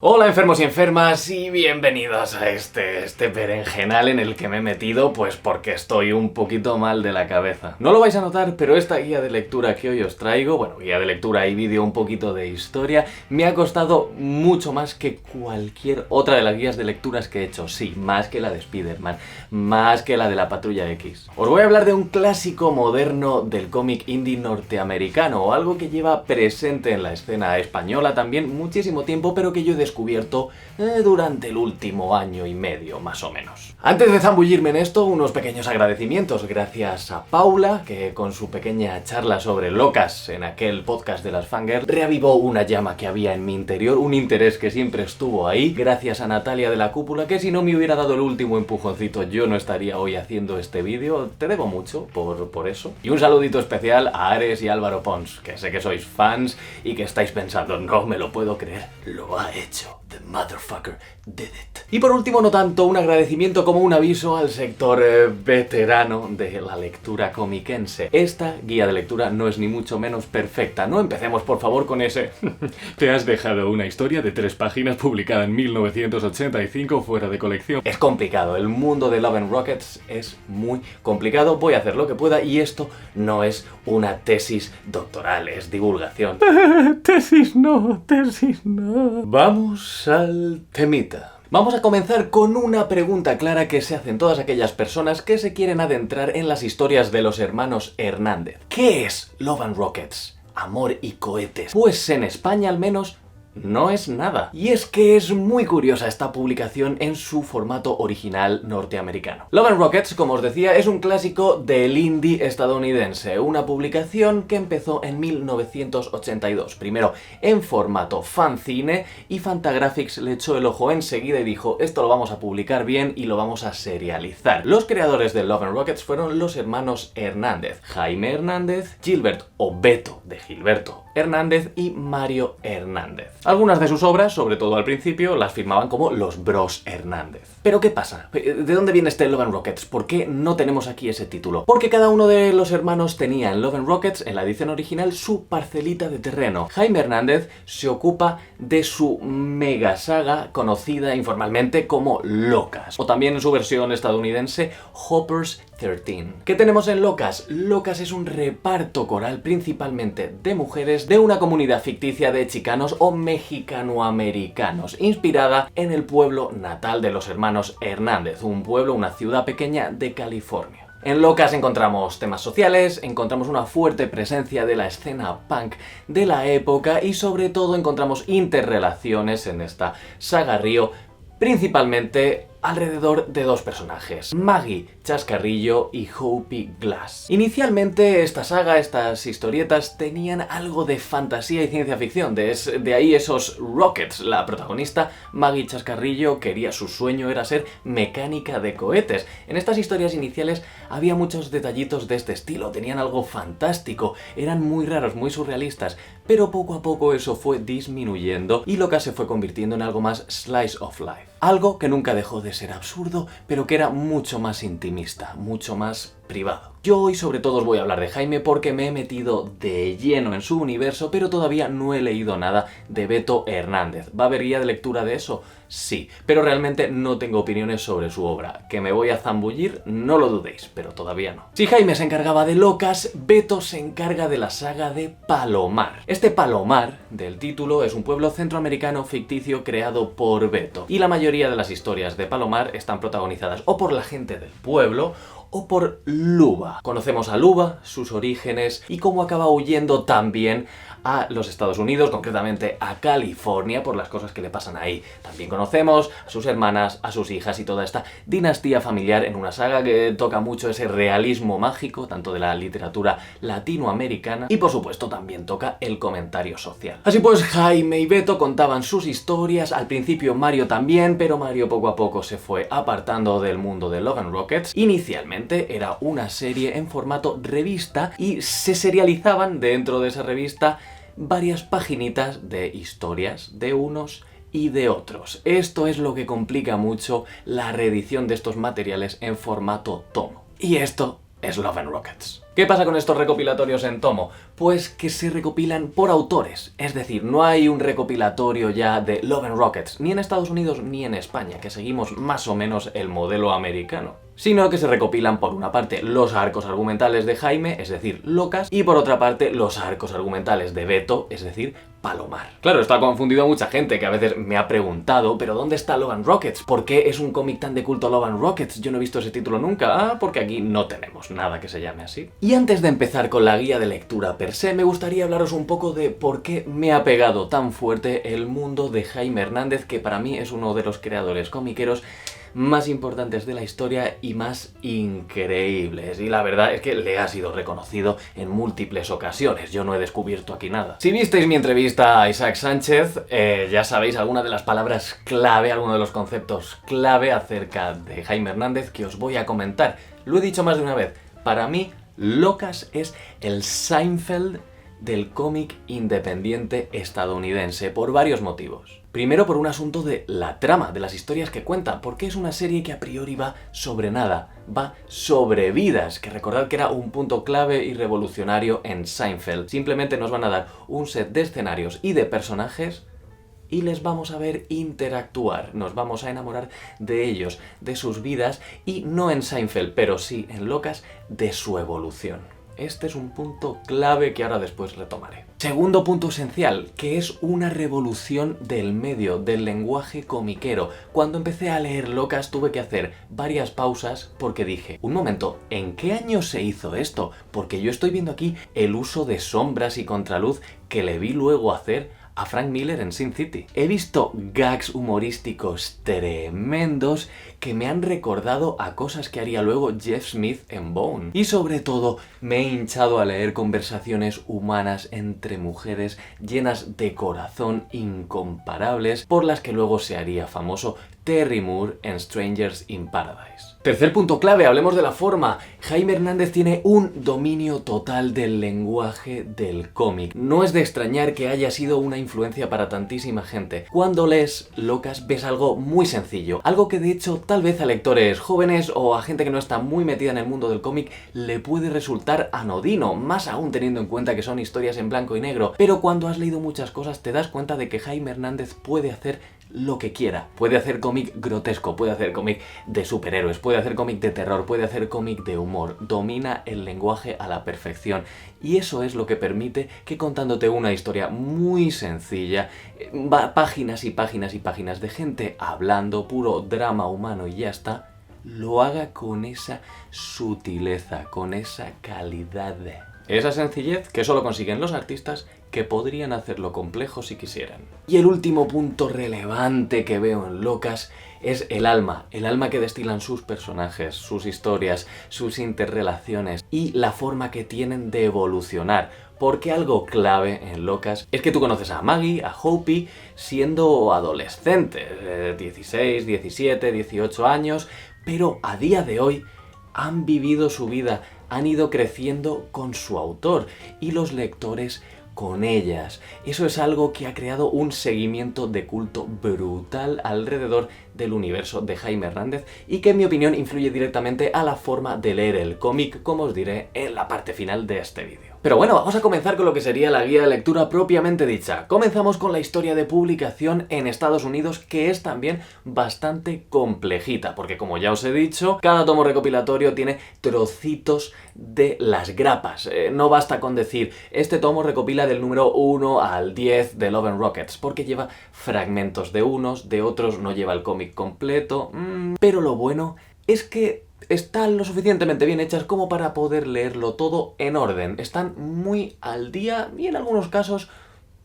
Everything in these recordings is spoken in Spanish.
Hola enfermos y enfermas y bienvenidos a este berenjenal en el que me he metido pues porque estoy un poquito mal de la cabeza. No lo vais a notar, pero esta guía de lectura que hoy os traigo, bueno, guía de lectura y vídeo un poquito de historia, me ha costado mucho más que cualquier otra de las guías de lecturas que he hecho. Sí, más que la de Spider-Man, más que la de la Patrulla X. Os voy a hablar de un clásico moderno del cómic indie norteamericano, o algo que lleva presente en la escena española también muchísimo tiempo, pero que yo he descubierto durante el último año y medio, más o menos. Antes de zambullirme en esto, unos pequeños agradecimientos. Gracias a Paula, que con su pequeña charla sobre locas en aquel podcast de las Fangirls, reavivó una llama que había en mi interior, un interés que siempre estuvo ahí. Gracias a Natalia de la Cúpula, que si no me hubiera dado el último empujoncito, yo no estaría hoy haciendo este vídeo. Te debo mucho por eso. Y un saludito especial a Ares y Álvaro Pons, que sé que sois fans y que estáis pensando, no me lo puedo creer, lo ha hecho. The motherfucker did it. Y por último, no tanto un agradecimiento como un aviso al sector veterano de la lectura comiquense. Esta guía de lectura no es ni mucho menos perfecta. No empecemos, por favor, con ese te has dejado una historia de 3 páginas publicada en 1985 fuera de colección. Es complicado, el mundo de Love and Rockets es muy complicado. Voy a hacer lo que pueda y esto no es una tesis doctoral, es divulgación. Tesis no. Vamos al temita. Vamos a comenzar con una pregunta clara que se hacen todas aquellas personas que se quieren adentrar en las historias de los hermanos Hernández. ¿Qué es Love and Rockets? Amor y cohetes. Pues en España al menos no es nada. Y es que es muy curiosa esta publicación en su formato original norteamericano. Love and Rockets, como os decía, es un clásico del indie estadounidense, una publicación que empezó en 1982, primero en formato fanzine, y Fantagraphics le echó el ojo enseguida y dijo, esto lo vamos a publicar bien y lo vamos a serializar. Los creadores de Love and Rockets fueron los hermanos Hernández, Jaime Hernández, Gilbert o Beto de Gilberto Hernández y Mario Hernández. Algunas de sus obras, sobre todo al principio, las firmaban como los Bros Hernández. Pero ¿qué pasa? ¿De dónde viene este Love and Rockets? ¿Por qué no tenemos aquí ese título? Porque cada uno de los hermanos tenía en Love and Rockets, en la edición original, su parcelita de terreno. Jaime Hernández se ocupa de su mega saga conocida informalmente como Locas, o también en su versión estadounidense Hopper's 13. ¿Qué tenemos en Locas? Locas es un reparto coral principalmente de mujeres de una comunidad ficticia de chicanos o mexicanoamericanos, inspirada en el pueblo natal de los hermanos Hernández, un pueblo, una ciudad pequeña de California. En Locas encontramos temas sociales, encontramos una fuerte presencia de la escena punk de la época y sobre todo encontramos interrelaciones en esta saga Río, principalmente alrededor de 2 personajes, Maggie Chascarrillo y Hopi Glass. Inicialmente esta saga, estas historietas tenían algo de fantasía y ciencia ficción, de ahí esos Rockets. La protagonista, Maggie Chascarrillo, su sueño era ser mecánica de cohetes. En estas historias iniciales había muchos detallitos de este estilo, tenían algo fantástico, eran muy raros, muy surrealistas, pero poco a poco eso fue disminuyendo y Locas se fue convirtiendo en algo más slice of life. Algo que nunca dejó de ser absurdo, pero que era mucho más intimista, mucho más privado. Yo hoy sobre todo os voy a hablar de Jaime porque me he metido de lleno en su universo, pero todavía no he leído nada de Beto Hernández. ¿Va a haber guía de lectura de eso? Sí, pero realmente no tengo opiniones sobre su obra. ¿Que me voy a zambullir? No lo dudéis, pero todavía no. Si Jaime se encargaba de Locas, Beto se encarga de la saga de Palomar. Este Palomar, del título, es un pueblo centroamericano ficticio creado por Beto. Y la mayoría de las historias de Palomar están protagonizadas o por la gente del pueblo o por Luba. Conocemos a Luba, sus orígenes y cómo acaba huyendo también a los Estados Unidos, concretamente a California, por las cosas que le pasan ahí. También conocemos a sus hermanas, a sus hijas y toda esta dinastía familiar en una saga que toca mucho ese realismo mágico, tanto de la literatura latinoamericana, y por supuesto también toca el comentario social. Así pues, Jaime y Beto contaban sus historias, al principio Mario también, pero Mario poco a poco se fue apartando del mundo de Love and Rockets. Inicialmente era una serie en formato revista y se serializaban dentro de esa revista varias paginitas de historias de unos y de otros. Esto es lo que complica mucho la reedición de estos materiales en formato tomo. Y esto es Love and Rockets. ¿Qué pasa con estos recopilatorios en tomo? Pues que se recopilan por autores, es decir, no hay un recopilatorio ya de Love and Rockets, ni en Estados Unidos ni en España, que seguimos más o menos el modelo americano, sino que se recopilan por una parte los arcos argumentales de Jaime, es decir, Locas, y por otra parte los arcos argumentales de Beto, es decir, Palomar. Claro, esto ha confundido a mucha gente que a veces me ha preguntado, ¿pero dónde está Love and Rockets? ¿Por qué es un cómic tan de culto Love and Rockets? Yo no he visto ese título nunca. Ah, porque aquí no tenemos nada que se llame así. Y antes de empezar con la guía de lectura per se, me gustaría hablaros un poco de por qué me ha pegado tan fuerte el mundo de Jaime Hernández, que para mí es uno de los creadores comiqueros más importantes de la historia y más increíbles. Y la verdad es que le ha sido reconocido en múltiples ocasiones. Yo no he descubierto aquí nada. Si visteis mi entrevista a Isaac Sánchez, ya sabéis alguna de las palabras clave, algunos de los conceptos clave acerca de Jaime Hernández que os voy a comentar. Lo he dicho más de una vez. Para mí, Locas es el Seinfeld del cómic independiente estadounidense, por varios motivos. Primero, por un asunto de la trama, de las historias que cuenta, porque es una serie que a priori va sobre nada, va sobre vidas, que recordad que era un punto clave y revolucionario en Seinfeld. Simplemente nos van a dar un set de escenarios y de personajes y les vamos a ver interactuar, nos vamos a enamorar de ellos, de sus vidas, y no en Seinfeld, pero sí en Locas, de su evolución. Este es un punto clave que ahora después retomaré. Segundo punto esencial, que es una revolución del medio, del lenguaje comiquero. Cuando empecé a leer Locas tuve que hacer varias pausas porque dije, un momento, ¿en qué año se hizo esto? Porque yo estoy viendo aquí el uso de sombras y contraluz que le vi luego hacer a Frank Miller en Sin City. He visto gags humorísticos tremendos que me han recordado a cosas que haría luego Jeff Smith en Bone. Y sobre todo, me he hinchado a leer conversaciones humanas entre mujeres llenas de corazón incomparables, por las que luego se haría famoso Terry Moore en Strangers in Paradise. Tercer punto clave, hablemos de la forma. Jaime Hernández tiene un dominio total del lenguaje del cómic. No es de extrañar que haya sido una influencia para tantísima gente. Cuando lees Locas ves algo muy sencillo, algo que de hecho tal vez a lectores jóvenes o a gente que no está muy metida en el mundo del cómic le puede resultar anodino, más aún teniendo en cuenta que son historias en blanco y negro. Pero cuando has leído muchas cosas te das cuenta de que Jaime Hernández puede hacer lo que quiera. Puede hacer cómic grotesco, puede hacer cómic de superhéroes, puede hacer cómic de terror, puede hacer cómic de humor. Domina el lenguaje a la perfección. Y eso es lo que permite que, contándote una historia muy sencilla, páginas y páginas y páginas de gente hablando, puro drama humano y ya está, lo haga con esa sutileza, con esa calidad. Esa sencillez que solo consiguen los artistas, que podrían hacerlo complejo si quisieran. Y el último punto relevante que veo en Locas es el alma que destilan sus personajes, sus historias, sus interrelaciones y la forma que tienen de evolucionar. Porque algo clave en Locas es que tú conoces a Maggie, a Hopi, siendo adolescentes, 16, 17, 18 años, pero a día de hoy han vivido su vida, han ido creciendo con su autor y los lectores con ellas. Eso es algo que ha creado un seguimiento de culto brutal alrededor del universo de Jaime Hernández y que en mi opinión influye directamente a la forma de leer el cómic, como os diré en la parte final de este vídeo. Pero bueno, vamos a comenzar con lo que sería la guía de lectura propiamente dicha. Comenzamos con la historia de publicación en Estados Unidos, que es también bastante complejita, porque como ya os he dicho, cada tomo recopilatorio tiene trocitos de las grapas. No basta con decir, este tomo recopila del número 1 al 10 de Love and Rockets, porque lleva fragmentos de unos, de otros no lleva el cómic completo. Pero lo bueno es que están lo suficientemente bien hechas como para poder leerlo todo en orden. Están muy al día y en algunos casos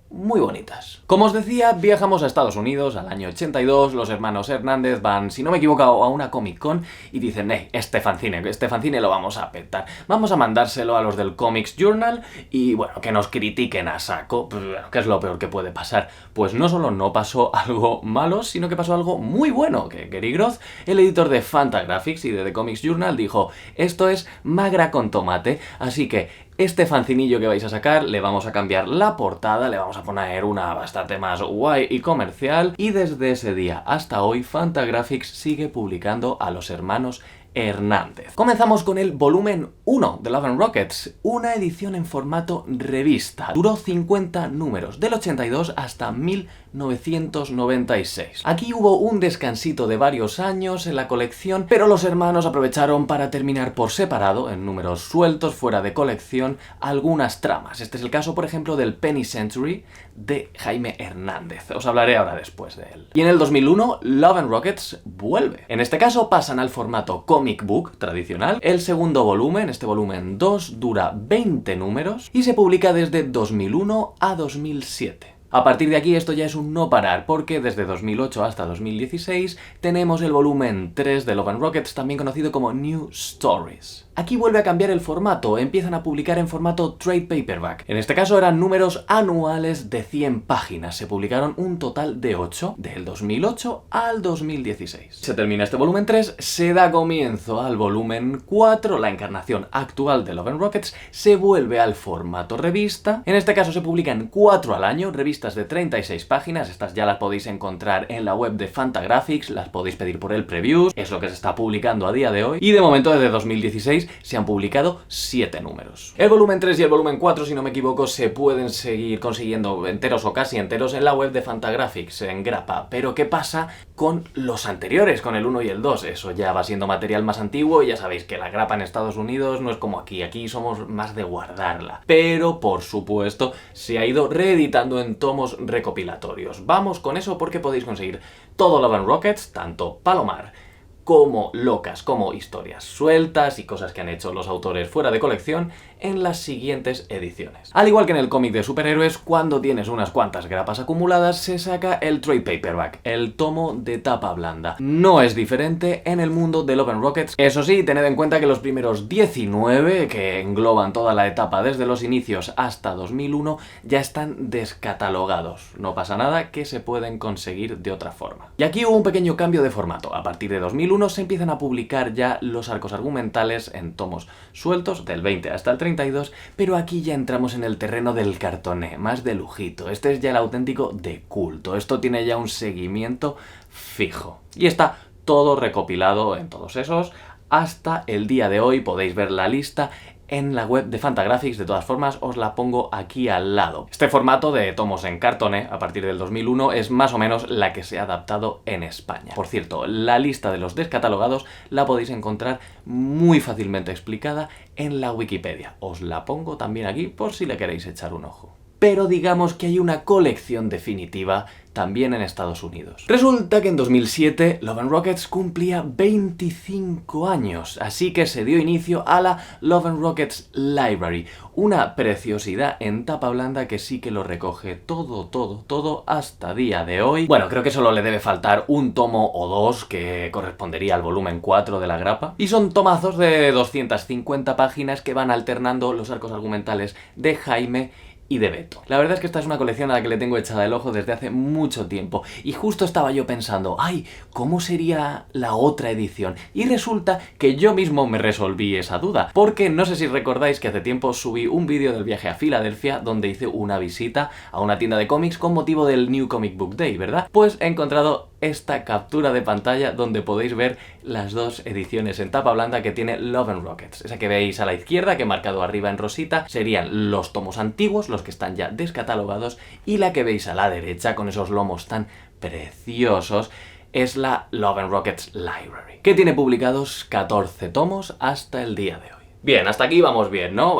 muy bonitas. Como os decía, viajamos a Estados Unidos al año 82, los hermanos Hernández van, si no me equivoco, a una Comic Con y dicen, este fanzine lo vamos a petar. Vamos a mandárselo a los del Comics Journal y, bueno, que nos critiquen a saco. Pues, bueno, ¿qué es lo peor que puede pasar? Pues no solo no pasó algo malo, sino que pasó algo muy bueno, que Gary Groth, el editor de Fantagraphics y de The Comics Journal, dijo, esto es magra con tomate, así que este fancinillo que vais a sacar le vamos a cambiar la portada, le vamos a poner una bastante más guay y comercial, y desde ese día hasta hoy Fantagraphics sigue publicando a los hermanos Hernández. Comenzamos con el volumen 1 de Love and Rockets, una edición en formato revista. Duró 50 números, del 82 hasta 1996. Aquí hubo un descansito de varios años en la colección, pero los hermanos aprovecharon para terminar por separado, en números sueltos, fuera de colección, algunas tramas. Este es el caso, por ejemplo, del Penny Century de Jaime Hernández. Os hablaré ahora después de él. Y en el 2001, Love and Rockets vuelve. En este caso pasan al formato comic book tradicional. El segundo volumen, este volumen 2, dura 20 números y se publica desde 2001 a 2007. A partir de aquí esto ya es un no parar, porque desde 2008 hasta 2016 tenemos el volumen 3 de Love and Rockets, también conocido como New Stories. Aquí vuelve a cambiar el formato, empiezan a publicar en formato trade paperback. En este caso eran números anuales de 100 páginas, se publicaron un total de 8, del 2008 al 2016. Se termina este volumen 3, se da comienzo al volumen 4, la encarnación actual de Love and Rockets, se vuelve al formato revista. En este caso se publican 4 al año, revistas de 36 páginas, estas ya las podéis encontrar en la web de Fantagraphics, las podéis pedir por el preview, es lo que se está publicando a día de hoy, y de momento desde 2016 se han publicado 7 números. El volumen 3 y el volumen 4, si no me equivoco, se pueden seguir consiguiendo enteros o casi enteros en la web de Fantagraphics, en grapa, pero ¿qué pasa con los anteriores, con el 1 y el 2? Eso ya va siendo material más antiguo y ya sabéis que la grapa en Estados Unidos no es como aquí somos más de guardarla, pero por supuesto se ha ido reeditando en tomos recopilatorios. Vamos con eso porque podéis conseguir todo Love and Rockets, tanto Palomar como locas, como historias sueltas y cosas que han hecho los autores fuera de colección en las siguientes ediciones. Al igual que en el cómic de superhéroes, cuando tienes unas cuantas grapas acumuladas, se saca el trade paperback, el tomo de tapa blanda. No es diferente en el mundo de Love and Rockets. Eso sí, tened en cuenta que los primeros 19, que engloban toda la etapa desde los inicios hasta 2001, ya están descatalogados. No pasa nada, que se pueden conseguir de otra forma. Y aquí hubo un pequeño cambio de formato. A partir de 2001 se empiezan a publicar ya los arcos argumentales en tomos sueltos, del 20 hasta el 32, pero aquí ya entramos en el terreno del cartoné, más de lujito. Este es ya el auténtico de culto. Esto tiene ya un seguimiento fijo. Y está todo recopilado en todos esos. Hasta el día de hoy podéis ver la lista en la web de Fantagraphics, de todas formas os la pongo aquí al lado. Este formato de tomos en cartoné a partir del 2001 es más o menos la que se ha adaptado en España. Por cierto, la lista de los descatalogados la podéis encontrar muy fácilmente explicada en la Wikipedia. Os la pongo también aquí por si le queréis echar un ojo. Pero digamos que hay una colección definitiva también en Estados Unidos. Resulta que en 2007 Love and Rockets cumplía 25 años, así que se dio inicio a la Love and Rockets Library, una preciosidad en tapa blanda que sí que lo recoge todo hasta día de hoy. Bueno, creo que solo le debe faltar un tomo o dos que correspondería al volumen 4 de la grapa, y son tomazos de 250 páginas que van alternando los arcos argumentales de Jaime y de Beto. La verdad es que esta es una colección a la que le tengo echada el ojo desde hace mucho tiempo y justo estaba yo pensando, ay, ¿cómo sería la otra edición? Y resulta que yo mismo me resolví esa duda, porque no sé si recordáis que hace tiempo subí un vídeo del viaje a Filadelfia donde hice una visita a una tienda de cómics con motivo del New Comic Book Day, ¿verdad? Pues he encontrado esta captura de pantalla donde podéis ver las dos ediciones en tapa blanda que tiene Love and Rockets. Esa que veis a la izquierda, que he marcado arriba en rosita, serían los tomos antiguos, los que están ya descatalogados, y la que veis a la derecha, con esos lomos tan preciosos, es la Love and Rockets Library, que tiene publicados 14 tomos hasta el día de hoy. Bien, hasta aquí vamos bien, ¿no?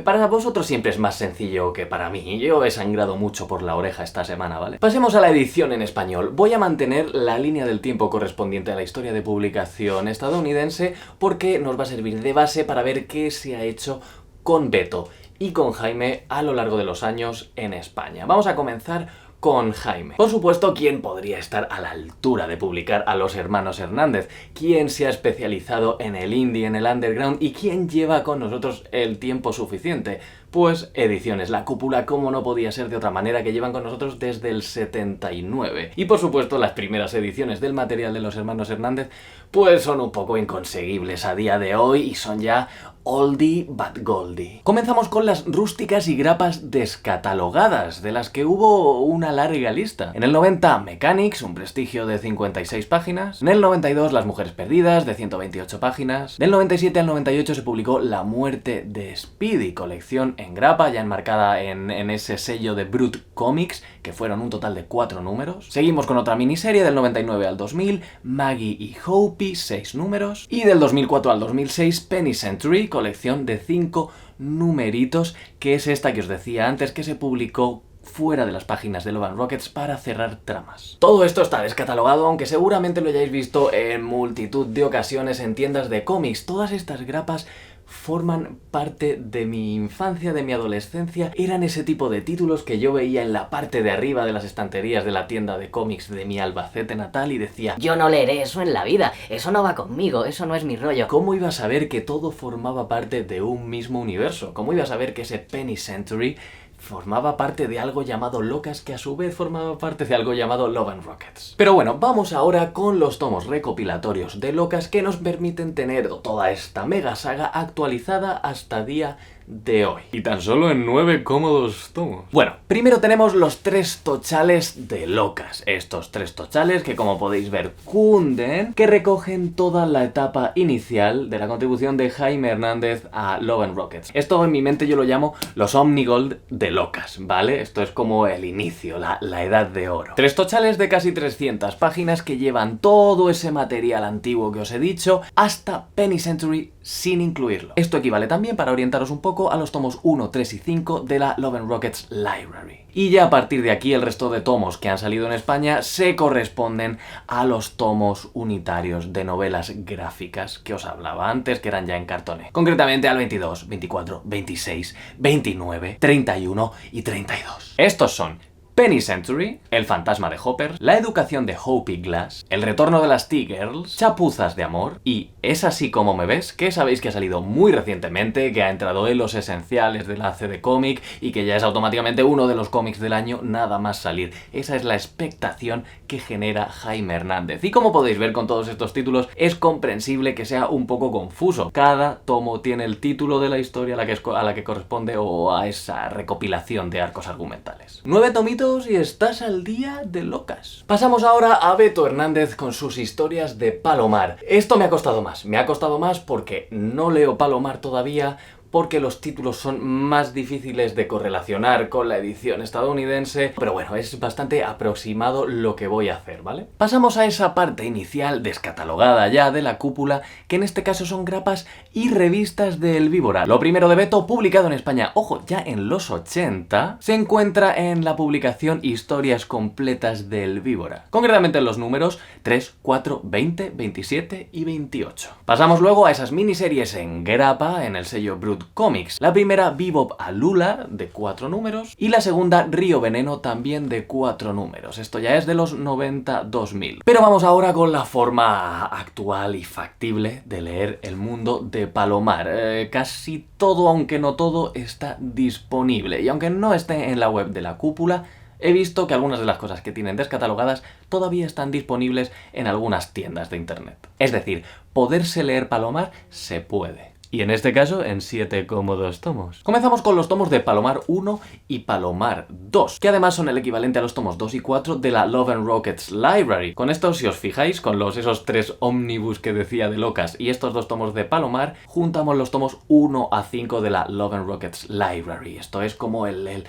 Para vosotros siempre es más sencillo que para mí. Yo he sangrado mucho por la oreja esta semana, ¿vale? Pasemos a la edición en español. Voy a mantener la línea del tiempo correspondiente a la historia de publicación estadounidense porque nos va a servir de base para ver qué se ha hecho con Beto y con Jaime a lo largo de los años en España. Vamos a comenzar con Jaime. Por supuesto, ¿quién podría estar a la altura de publicar a los hermanos Hernández? ¿Quién se ha especializado en el indie, en el underground? ¿Y quién lleva con nosotros el tiempo suficiente? Pues Ediciones La Cúpula, como no podía ser de otra manera, que llevan con nosotros desde el 79. Y por supuesto las primeras ediciones del material de los hermanos Hernández pues son un poco inconseguibles a día de hoy y son ya oldie but goldie. Comenzamos con las rústicas y grapas descatalogadas, de las que hubo una larga lista. En el 90, Mechanics, un prestigio de 56 páginas. En el 92, Las Mujeres Perdidas, de 128 páginas. Del 97 al 98 se publicó La Muerte de Speedy, colección en grapa, ya enmarcada en ese sello de Brut Comics, que fueron un total de 4 números. Seguimos con otra miniserie del 99 al 2000, Maggie y Hopi, 6 números. Y del 2004 al 2006, Penny Century, colección de 5 numeritos, que es esta que os decía antes, que se publicó fuera de las páginas de Love and Rockets para cerrar tramas. Todo esto está descatalogado, aunque seguramente lo hayáis visto en multitud de ocasiones en tiendas de cómics. Todas estas grapas forman parte de mi infancia, de mi adolescencia. Eran ese tipo de títulos que yo veía en la parte de arriba de las estanterías de la tienda de cómics de mi Albacete natal y decía: yo no leeré eso en la vida, eso no va conmigo, eso no es mi rollo. ¿Cómo iba a saber que todo formaba parte de un mismo universo? ¿Cómo iba a saber que ese Penny Century formaba parte de algo llamado Locas, que a su vez formaba parte de algo llamado Love and Rockets? Pero bueno, vamos ahora con los tomos recopilatorios de Locas, que nos permiten tener toda esta mega saga actualizada hasta día de hoy. Y tan solo en 9 cómodos tomos. Bueno, primero tenemos los 3 tochales de Locas. Estos 3 tochales que, como podéis ver, cunden, que recogen toda la etapa inicial de la contribución de Jaime Hernández a Love and Rockets. Esto en mi mente yo lo llamo los Omnigold de Locas, ¿vale? Esto es como el inicio, la edad de oro. 3 tochales de casi 300 páginas que llevan todo ese material antiguo que os he dicho hasta Penny Century sin incluirlo. Esto equivale también, para orientaros un poco, a los tomos 1, 3 y 5 de la Love and Rockets Library. Y ya a partir de aquí el resto de tomos que han salido en España se corresponden a los tomos unitarios de novelas gráficas que os hablaba antes, que eran ya en cartones. Concretamente al 22, 24, 26, 29, 31 y 32. Estos son Penny Century, El fantasma de Hopper, La educación de Hopi Glass, El retorno de las T-Girls, Chapuzas de amor y Es así como me ves, que sabéis que ha salido muy recientemente, que ha entrado en los esenciales de la CD Comic y que ya es automáticamente uno de los cómics del año nada más salir. Esa es la expectación que genera Jaime Hernández. Y como podéis ver con todos estos títulos, es comprensible que sea un poco confuso. Cada tomo tiene el título de la historia a la que corresponde o a esa recopilación de arcos argumentales. 9 tomitos y estás al día de Locas. Pasamos ahora a Beto Hernández con sus historias de Palomar. Esto me ha costado más porque no leo Palomar todavía, porque los títulos son más difíciles de correlacionar con la edición estadounidense, pero bueno, es bastante aproximado lo que voy a hacer, ¿vale? Pasamos a esa parte inicial descatalogada ya de La Cúpula, que en este caso son grapas y revistas de El Víbora. Lo primero de Beto, publicado en España, ojo, ya en los 80, se encuentra en la publicación Historias completas de El Víbora, concretamente en los números 3, 4, 20, 27 y 28. Pasamos luego a esas miniseries en grapa en el sello Brut Comics. La primera, Bebop a Lula, de 4 números, y la segunda, Río Veneno, también de 4 números. Esto ya es de los 90-2000. Pero vamos ahora con la forma actual y factible de leer el mundo de Palomar. Casi todo, aunque no todo, está disponible. Y aunque no esté en la web de La Cúpula, he visto que algunas de las cosas que tienen descatalogadas todavía están disponibles en algunas tiendas de internet. Es decir, poderse leer Palomar se puede. Y en este caso, en 7 cómodos tomos. Comenzamos con los tomos de Palomar 1 y Palomar 2, que además son el equivalente a los tomos 2 y 4 de la Love and Rockets Library. Con esto, si os fijáis, con esos 3 ómnibus que decía de Locas y estos 2 tomos de Palomar, juntamos los tomos 1 a 5 de la Love and Rockets Library. Esto es como el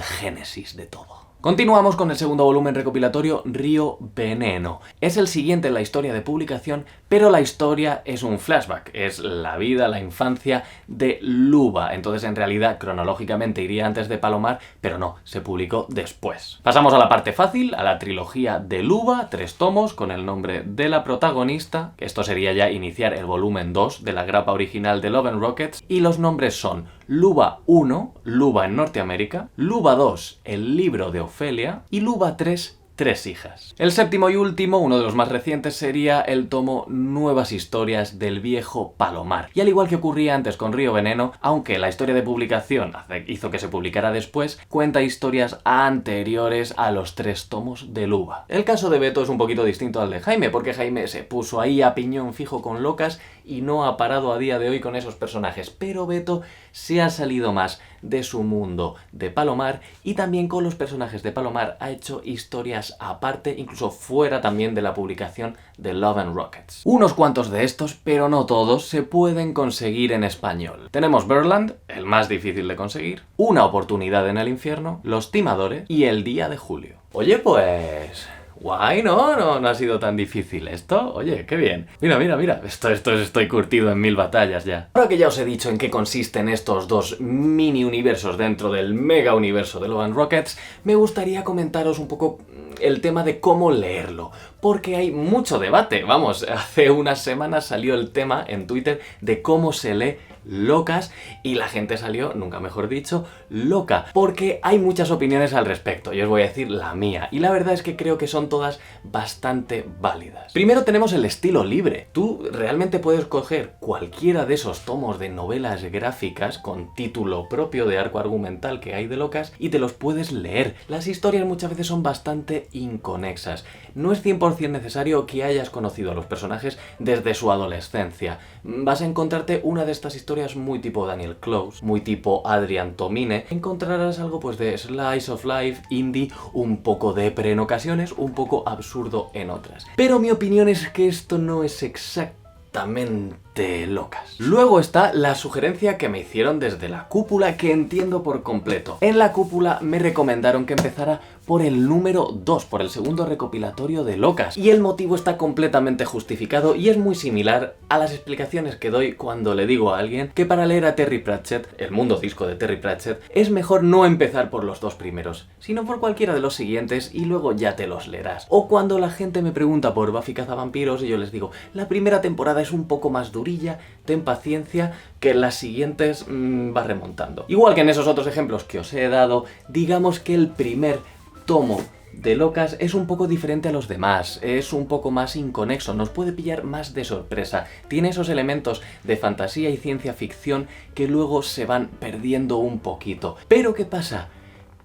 génesis de todo. Continuamos con el segundo volumen recopilatorio, Río Veneno. Es el siguiente en la historia de publicación, pero la historia es un flashback. Es la vida, la infancia de Luba. Entonces, en realidad, cronológicamente iría antes de Palomar, pero no, se publicó después. Pasamos a la parte fácil, a la trilogía de Luba, 3 tomos con el nombre de la protagonista. Esto sería ya iniciar el volumen 2 de la grapa original de Love and Rockets. Y los nombres son Luba 1, Luba en Norteamérica, Luba 2, el libro de Ofelia, y Luba 3, 3 hijas. El séptimo y último, uno de los más recientes, sería el tomo Nuevas historias del viejo Palomar. Y al igual que ocurría antes con Río Veneno, aunque la historia de publicación hizo que se publicara después, cuenta historias anteriores a los 3 tomos de Luva. El caso de Beto es un poquito distinto al de Jaime, porque Jaime se puso ahí a piñón fijo con Locas y no ha parado a día de hoy con esos personajes, pero Beto se ha salido más de su mundo de Palomar y también con los personajes de Palomar ha hecho historias aparte, incluso fuera también de la publicación de Love and Rockets. Unos cuantos de estos, pero no todos, se pueden conseguir en español. Tenemos Birdland, el más difícil de conseguir, Una oportunidad en el infierno, Los timadores y El día de julio. Oye, pues... guay, no ha sido tan difícil esto. Oye, qué bien. Mira. Estoy curtido en 1000 batallas ya. Ahora que ya os he dicho en qué consisten estos dos mini universos dentro del mega universo de Love and Rockets, me gustaría comentaros un poco el tema de cómo leerlo. Porque hay mucho debate. Vamos, hace unas semanas salió el tema en Twitter de cómo se lee Locas y la gente salió, nunca mejor dicho, loca, porque hay muchas opiniones al respecto y os voy a decir la mía, y la verdad es que creo que son todas bastante válidas. Primero tenemos el estilo libre. Tú realmente puedes coger cualquiera de esos tomos de novelas gráficas con título propio de arco argumental que hay de Locas y te los puedes leer. Las historias muchas veces son bastante inconexas. No es 100% necesario que hayas conocido a los personajes desde su adolescencia. Vas a encontrarte una de estas historias muy tipo Daniel Close, muy tipo Adrian Tomine. Encontrarás algo pues de slice of life, indie, un poco depre en ocasiones, un poco absurdo en otras. Pero mi opinión es que esto no es exactamente Locas. Luego está la sugerencia que me hicieron desde la cúpula, que entiendo por completo. En la cúpula me recomendaron que empezara por el número 2, por el segundo recopilatorio de Locas. Y el motivo está completamente justificado y es muy similar a las explicaciones que doy cuando le digo a alguien que para leer a Terry Pratchett, el mundo disco de Terry Pratchett, es mejor no empezar por los 2 primeros, sino por cualquiera de los siguientes y luego ya te los leerás. O cuando la gente me pregunta por Buffy cazavampiros y yo les digo, la primera temporada es un poco más durilla, ten paciencia, que en las siguientes va remontando. Igual que en esos otros ejemplos que os he dado, digamos que el primer tomo de Locas es un poco diferente a los demás, es un poco más inconexo, nos puede pillar más de sorpresa, tiene esos elementos de fantasía y ciencia ficción que luego se van perdiendo un poquito. Pero ¿qué pasa?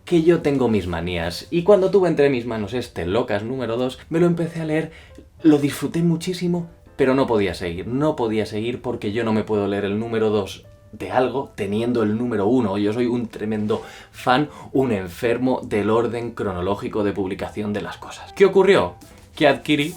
Que yo tengo mis manías, y cuando tuve entre mis manos este Locas número 2, me lo empecé a leer, lo disfruté muchísimo, pero no podía seguir porque yo no me puedo leer el número 2 de algo teniendo el número 1. Yo soy un tremendo fan, un enfermo del orden cronológico de publicación de las cosas. ¿Qué ocurrió? Que adquirí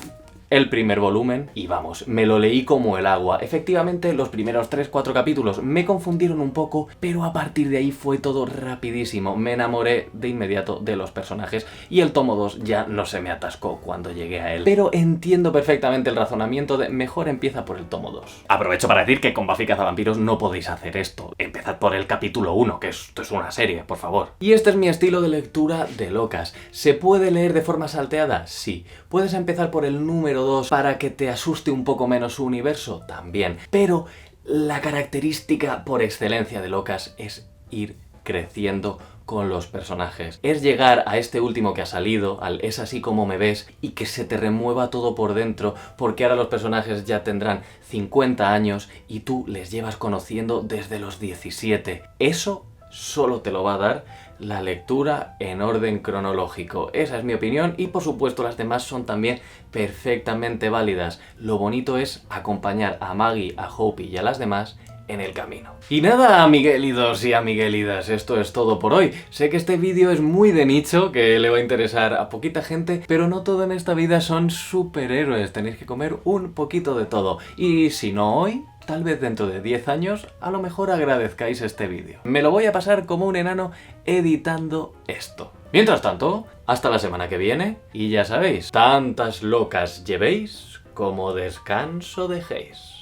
el primer volumen y vamos, me lo leí como el agua. Efectivamente, los primeros 3-4 capítulos me confundieron un poco, pero a partir de ahí fue todo rapidísimo. Me enamoré de inmediato de los personajes y el tomo 2 ya no se me atascó cuando llegué a él. Pero entiendo perfectamente el razonamiento de mejor empieza por el tomo 2. Aprovecho para decir que con Buffy cazavampiros no podéis hacer esto. Empezad por el capítulo 1, que esto es una serie, por favor. Y este es mi estilo de lectura de Locas. ¿Se puede leer de forma salteada? Sí. ¿Puedes empezar por el número 2 para que te asuste un poco menos su universo? También. Pero la característica por excelencia de Locas es ir creciendo con los personajes. Es llegar a este último que ha salido, al Es así como me ves, y que se te remueva todo por dentro, porque ahora los personajes ya tendrán 50 años y tú les llevas conociendo desde los 17. Eso solo te lo va a dar la lectura en orden cronológico. Esa es mi opinión y por supuesto las demás son también perfectamente válidas. Lo bonito es acompañar a Maggie, a Hope y a las demás en el camino. Y nada, amiguelidos y amiguelidas, esto es todo por hoy. Sé que este vídeo es muy de nicho, que le va a interesar a poquita gente, pero no todo en esta vida son superhéroes, tenéis que comer un poquito de todo. Y si no hoy, tal vez dentro de 10 años, a lo mejor agradezcáis este vídeo. Me lo voy a pasar como un enano editando esto. Mientras tanto, hasta la semana que viene, y ya sabéis, tantas locas llevéis como descanso dejéis.